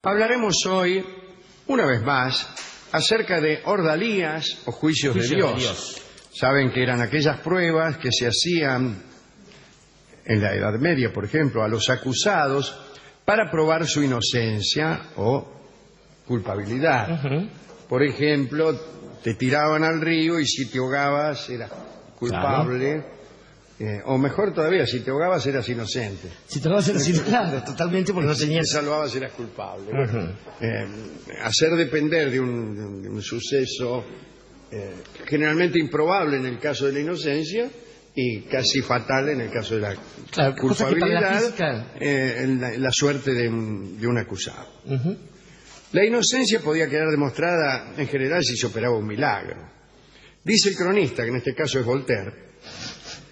Hablaremos hoy, una vez más, acerca de ordalías o juicios de Dios. Saben que eran aquellas pruebas que se hacían en la Edad Media, por ejemplo, a los acusados para probar su inocencia o culpabilidad. Por ejemplo, te tiraban al río y si te ahogabas eras culpable. Claro. O mejor todavía, si te ahogabas eras inocente. Si te ahogabas eras inocente, claro, totalmente, porque no tenías... Si te salvabas eras culpable. Hacer depender de un suceso generalmente improbable en el caso de la inocencia y casi fatal en el caso de la culpabilidad, la suerte de un acusado. La inocencia podía quedar demostrada en general si se operaba un milagro. Dice el cronista, que en este caso es Voltaire,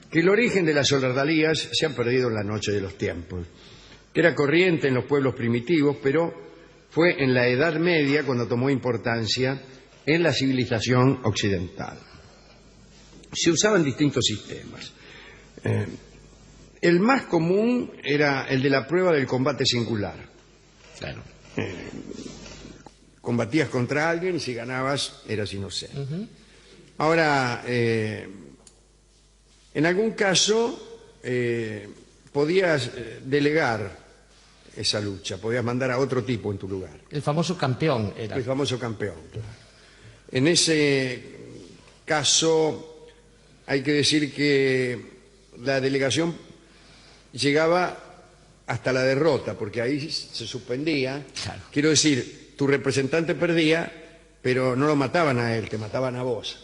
que el origen de las ordalías se ha perdido en la noche de los tiempos, que era corriente en los pueblos primitivos, pero fue en la Edad Media cuando tomó importancia en la civilización occidental. Se usaban distintos sistemas. El más común era el de la prueba del combate singular. Claro. Combatías contra alguien y si ganabas eras inocente. Ahora, en algún caso podías delegar esa lucha, podías mandar a otro tipo en tu lugar. El famoso campeón era. El famoso campeón, claro. En ese caso hay que decir que la delegación llegaba hasta la derrota, porque ahí se suspendía. Claro. Quiero decir, tu representante perdía, pero no lo mataban a él, te mataban a vos.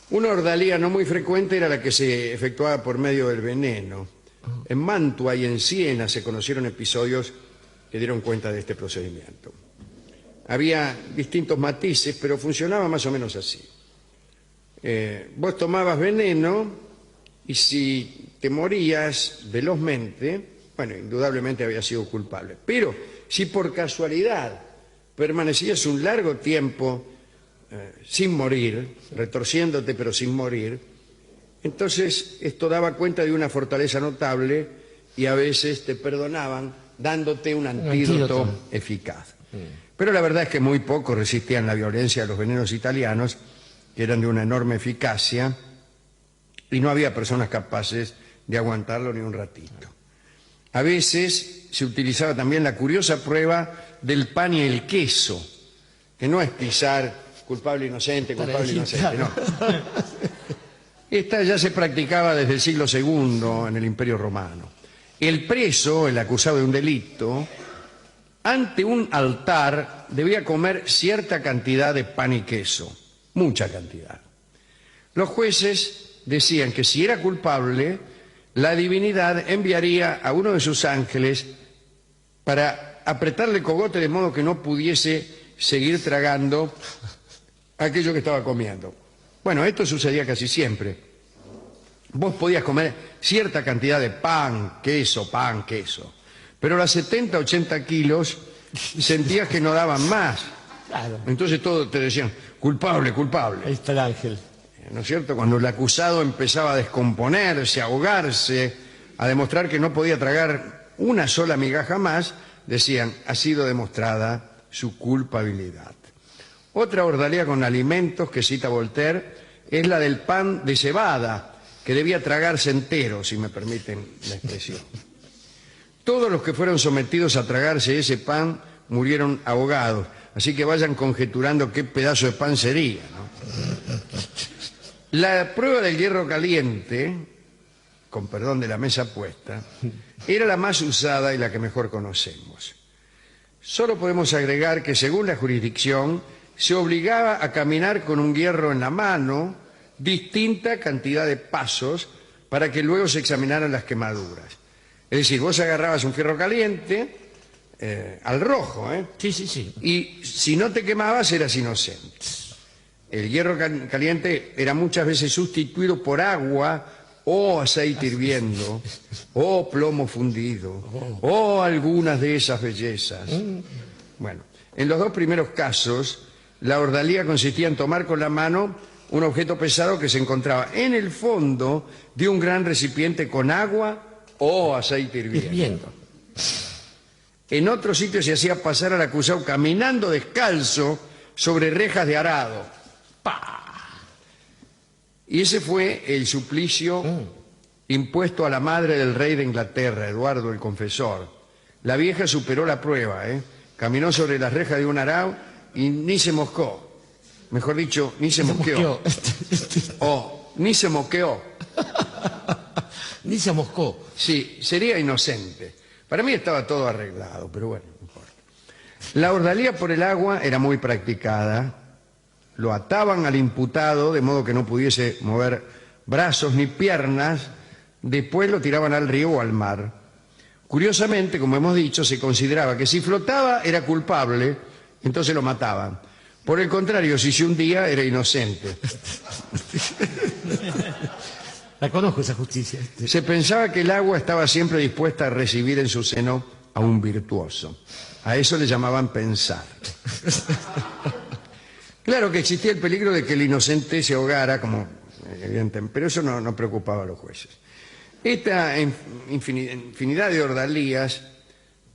Una ordalía no muy frecuente era la que se efectuaba por medio del veneno. En Mantua y en Siena se conocieron episodios que dieron cuenta de este procedimiento. Había distintos matices, pero funcionaba más o menos así. Vos tomabas veneno y si te morías velozmente, bueno, indudablemente habías sido culpable. Pero si por casualidad permanecías un largo tiempo sin morir, retorciéndote pero sin morir, entonces esto daba cuenta de una fortaleza notable y a veces te perdonaban dándote un antídoto eficaz. Pero la verdad es que muy pocos resistían la violencia de los venenos italianos, que eran de una enorme eficacia, y no había personas capaces de aguantarlo ni un ratito. A veces se utilizaba también la curiosa prueba del pan y el queso, que no es pisar culpable inocente, culpable inocente, no. Esta ya se practicaba desde el siglo II en el Imperio Romano. El preso, el acusado de un delito, ante un altar debía comer cierta cantidad de pan y queso, mucha cantidad. Los jueces decían que si era culpable, la divinidad enviaría a uno de sus ángeles para apretarle el cogote de modo que no pudiese seguir tragando aquello que estaba comiendo. Bueno, esto sucedía casi siempre. Vos podías comer cierta cantidad de pan, queso, pero a las 70, 80 kilos sentías que no daban más. Claro. Entonces todos te decían, culpable, culpable. Ahí está el ángel. ¿No es cierto? Cuando el acusado empezaba a descomponerse, a ahogarse, a demostrar que no podía tragar una sola migaja más, decían, ha sido demostrada su culpabilidad. Otra ordalía con alimentos que cita Voltaire es la del pan de cebada, que debía tragarse entero, si me permiten la expresión. Todos los que fueron sometidos a tragarse ese pan murieron ahogados, así que vayan conjeturando qué pedazo de pan sería, ¿no? La prueba del hierro caliente, con perdón de la mesa puesta, era la más usada y la que mejor conocemos. Solo podemos agregar que según la jurisdicción se obligaba a caminar con un hierro en la mano distinta cantidad de pasos para que luego se examinaran las quemaduras. Es decir, vos agarrabas un fierro caliente al rojo, Sí, sí, sí. y si no te quemabas eras inocente. El hierro caliente era muchas veces sustituido por agua o aceite hirviendo o plomo fundido o algunas de esas bellezas. Bueno, en los dos primeros casos la ordalía consistía en tomar con la mano un objeto pesado que se encontraba en el fondo de un gran recipiente con agua o aceite hirviendo. En otro sitio se hacía pasar al acusado caminando descalzo sobre rejas de arado. ¡Pah! Y ese fue el suplicio impuesto a la madre del rey de Inglaterra, Eduardo el Confesor. La vieja superó la prueba, caminó sobre las rejas de un arado y ni se moscó. Mejor dicho, ni se mosqueó. O ni se moqueó. Ni se moscó. Sí, sería inocente. Para mí estaba todo arreglado, pero bueno, no importa. La ordalía por el agua era muy practicada. Lo ataban al imputado de modo que no pudiese mover brazos ni piernas. Después lo tiraban al río o al mar. Curiosamente, como hemos dicho, se consideraba que si flotaba era culpable, entonces lo mataban. Por el contrario, si se hundía era inocente. La conozco esa justicia. Se pensaba que el agua estaba siempre dispuesta a recibir en su seno a un virtuoso. A eso le llamaban pensar. Claro que existía el peligro de que el inocente se ahogara, como evidentemente, pero eso no preocupaba a los jueces. Esta infinidad de ordalías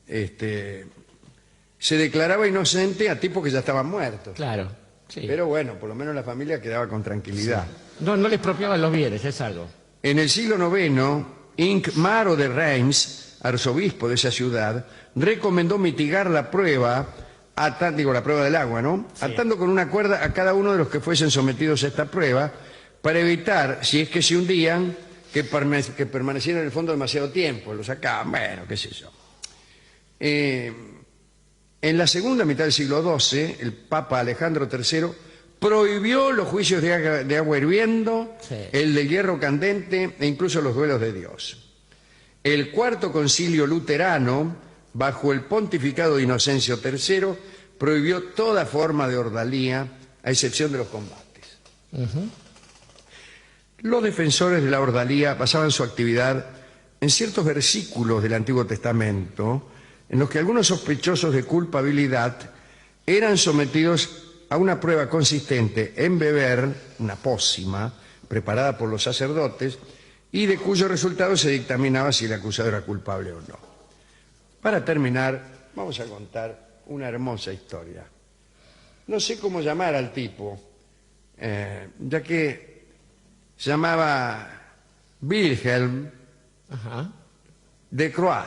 se declaraba inocente a tipos que ya estaban muertos. Claro, sí. Pero bueno, por lo menos la familia quedaba con tranquilidad. Sí. No les expropiaban los bienes, es algo. En el siglo IX, Inc. Maro de Reims, arzobispo de esa ciudad, recomendó mitigar la prueba, la prueba del agua, ¿no? Sí. Atando con una cuerda a cada uno de los que fuesen sometidos a esta prueba, para evitar, si es que se hundían, que permanecieran en el fondo demasiado tiempo. Lo sacaban, bueno, qué sé yo. En la segunda mitad del siglo XII, el Papa Alejandro III prohibió los juicios de agua hirviendo, sí, el de hierro candente e incluso los duelos de Dios. El Cuarto Concilio Luterano, bajo el pontificado de Inocencio III, prohibió toda forma de ordalía, a excepción de los combates. Los defensores de la ordalía basaban su actividad en ciertos versículos del Antiguo Testamento, en los que algunos sospechosos de culpabilidad eran sometidos a una prueba consistente en beber una pócima preparada por los sacerdotes y de cuyo resultado se dictaminaba si el acusado era culpable o no. Para terminar, vamos a contar una hermosa historia. No sé cómo llamar al tipo, ya que se llamaba Wilhelm de Croix.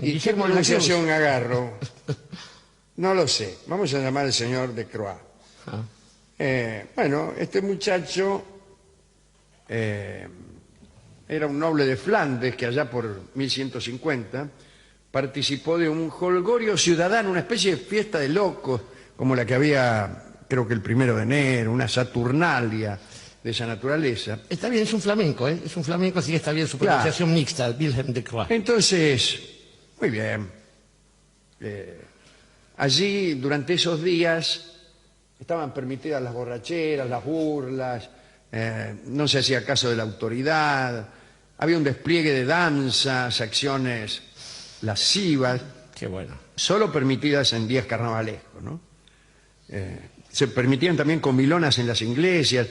¿Y qué pronunciación agarro? No lo sé. Vamos a llamar al señor de Croix. Bueno, este muchacho era un noble de Flandes que allá por 1150 participó de un jolgorio ciudadano, una especie de fiesta de locos, como la que había, creo que el 1 de enero, una saturnalia de esa naturaleza. Está bien, es un flamenco, ¿eh? Es un flamenco, así que está bien su pronunciación mixta, Wilhelm de Croix. Entonces, muy bien. Allí, durante esos días, estaban permitidas las borracheras, las burlas, no se hacía caso de la autoridad, había un despliegue de danzas, acciones lascivas. Qué bueno. Solo permitidas en días carnavalescos, ¿no? Se permitían también comilonas en las iglesias.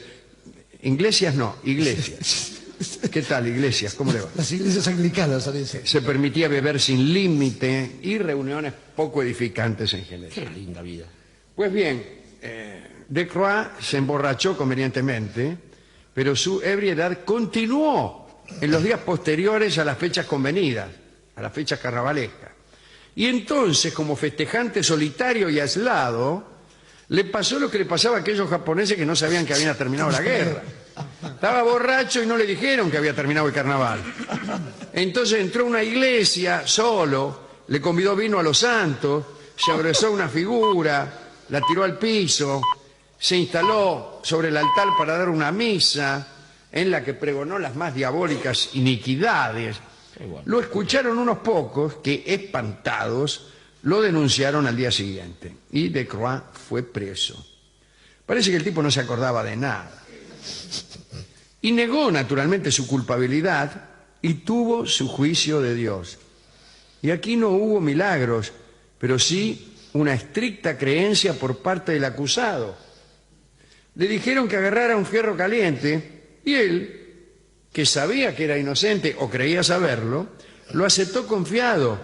Iglesias no, iglesias. ¿Qué tal, iglesias? ¿Cómo le va? Las iglesias anglicanas, parece. Se permitía beber sin límite y reuniones poco edificantes en general. Qué linda vida. Pues bien, de Croix se emborrachó convenientemente, pero su ebriedad continuó en los días posteriores a las fechas convenidas, a las fechas carnavalescas. Y entonces, como festejante solitario y aislado, le pasó lo que le pasaba a aquellos japoneses que no sabían que había terminado la guerra. Estaba borracho y no le dijeron que había terminado el carnaval. Entonces entró a una iglesia solo, le convidó vino a los santos, se abrazó a una figura, la tiró al piso, se instaló sobre el altar para dar una misa en la que pregonó las más diabólicas iniquidades. Lo escucharon unos pocos que, espantados, lo denunciaron al día siguiente y de Croix fue preso. Parece que el tipo no se acordaba de nada. Y negó naturalmente su culpabilidad y tuvo su juicio de Dios. Y aquí no hubo milagros, pero sí una estricta creencia por parte del acusado. Le dijeron que agarrara un fierro caliente y él, que sabía que era inocente o creía saberlo, lo aceptó confiado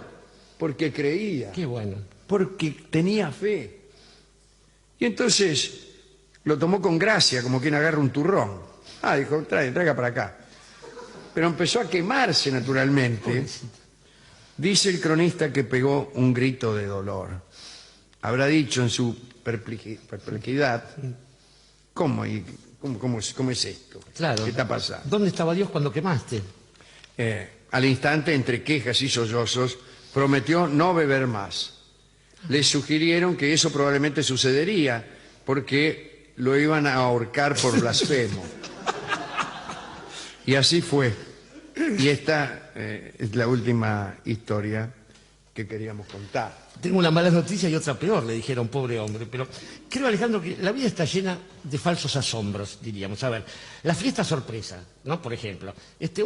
porque creía, Qué bueno. porque tenía fe. Y entonces lo tomó con gracia, como quien agarra un turrón. Ah, dijo, traiga para acá. Pero empezó a quemarse naturalmente. Dice el cronista que pegó un grito de dolor. Habrá dicho en su perplejidad, ¿cómo es esto? Claro. ¿Qué está pasando? ¿Dónde estaba Dios cuando quemaste? Al instante, entre quejas y sollozos, prometió no beber más. Le sugirieron que eso probablemente sucedería porque lo iban a ahorcar por blasfemo. Y así fue. Y esta es la última historia que queríamos contar. Tengo una mala noticia y otra peor, le dijeron, pobre hombre. Pero creo, Alejandro, que la vida está llena de falsos asombros, diríamos. A ver, la fiesta sorpresa, ¿no? Por ejemplo,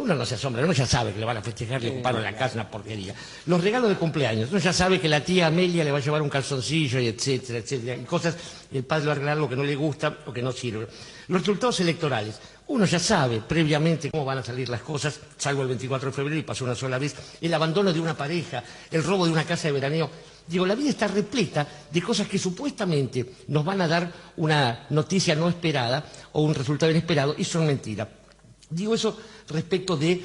uno no se asombra, uno ya sabe que le van a festejar, le ocuparon la casa, una porquería. Los regalos de cumpleaños, uno ya sabe que la tía Amelia le va a llevar un calzoncillo, y etcétera, etcétera. Y cosas, y el padre le va a regalar lo que no le gusta o que no sirve. Los resultados electorales. Uno ya sabe previamente cómo van a salir las cosas, salvo el 24 de febrero y pasó una sola vez, el abandono de una pareja, el robo de una casa de veraneo. Digo, la vida está repleta de cosas que supuestamente nos van a dar una noticia no esperada o un resultado inesperado y son mentiras. Digo eso respecto de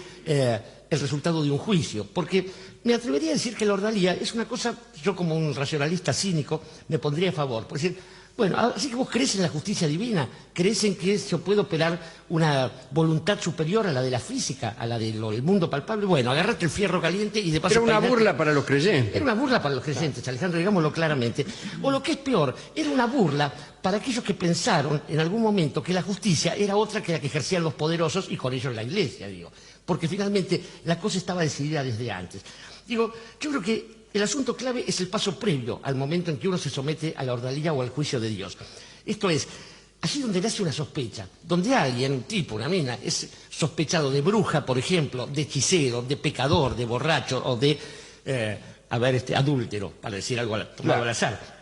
el resultado de un juicio, porque me atrevería a decir que la ordalía es una cosa, yo como un racionalista cínico me pondría a favor, por decir, bueno, así que vos crees en la justicia divina, crees en que se puede operar una voluntad superior a la de la física, a la del mundo palpable. Bueno, agarrate el fierro caliente y de paso... Era una burla para los creyentes. Era una burla para los creyentes, Alejandro, digámoslo claramente. O lo que es peor, era una burla para aquellos que pensaron en algún momento que la justicia era otra que la que ejercían los poderosos y con ellos la Iglesia, digo. Porque finalmente la cosa estaba decidida desde antes. Digo, yo creo que el asunto clave es el paso previo al momento en que uno se somete a la ordalía o al juicio de Dios. Esto es, allí donde nace una sospecha, donde alguien, un tipo, una mina, es sospechado de bruja, por ejemplo, de hechicero, de pecador, de borracho o de, adúltero, para decir algo al azar.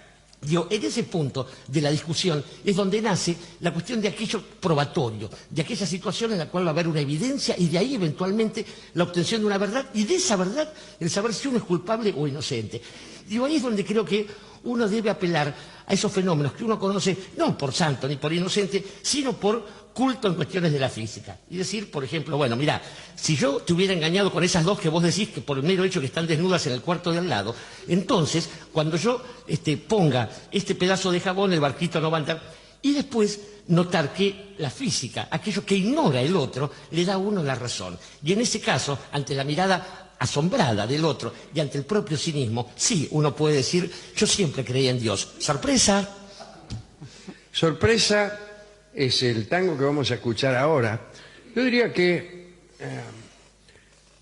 Digo, en ese punto de la discusión es donde nace la cuestión de aquello probatorio, de aquella situación en la cual va a haber una evidencia y de ahí eventualmente la obtención de una verdad y de esa verdad el saber si uno es culpable o inocente. Digo, ahí es donde creo que uno debe apelar a esos fenómenos que uno conoce no por santo ni por inocente, sino por culto en cuestiones de la física. Y decir, por ejemplo, bueno, mirá, si yo te hubiera engañado con esas dos que vos decís que por el mero hecho que están desnudas en el cuarto de al lado, entonces, cuando yo ponga este pedazo de jabón, el barquito no va a andar. Y después notar que la física, aquello que ignora el otro, le da a uno la razón. Y en ese caso, ante la mirada asombrada del otro y ante el propio cinismo, sí, uno puede decir, yo siempre creía en Dios. ¡Sorpresa! Sorpresa es el tango que vamos a escuchar ahora. Yo diría que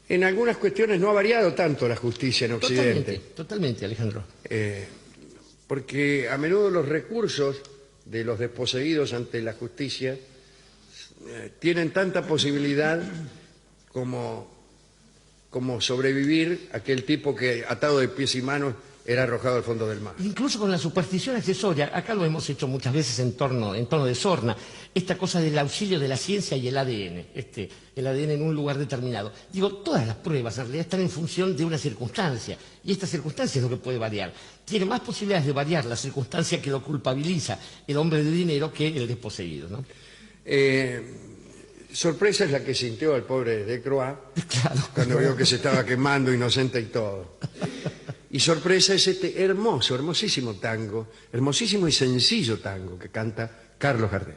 en algunas cuestiones no ha variado tanto la justicia en Occidente. Totalmente, Alejandro. Porque a menudo los recursos de los desposeídos ante la justicia tienen tanta posibilidad como sobrevivir aquel tipo que atado de pies y manos era arrojado al fondo del mar. Incluso con la superstición accesoria, acá lo hemos hecho muchas veces en tono de sorna, esta cosa del auxilio de la ciencia y el ADN, el ADN en un lugar determinado. Digo, todas las pruebas en realidad están en función de una circunstancia, y esta circunstancia es lo que puede variar. Tiene más posibilidades de variar la circunstancia que lo culpabiliza el hombre de dinero que el desposeído, ¿no? Sorpresa es la que sintió el pobre Decroix claro, cuando vio que se estaba quemando inocente y todo. Y sorpresa es este hermosísimo tango, hermosísimo y sencillo tango que canta Carlos Gardel.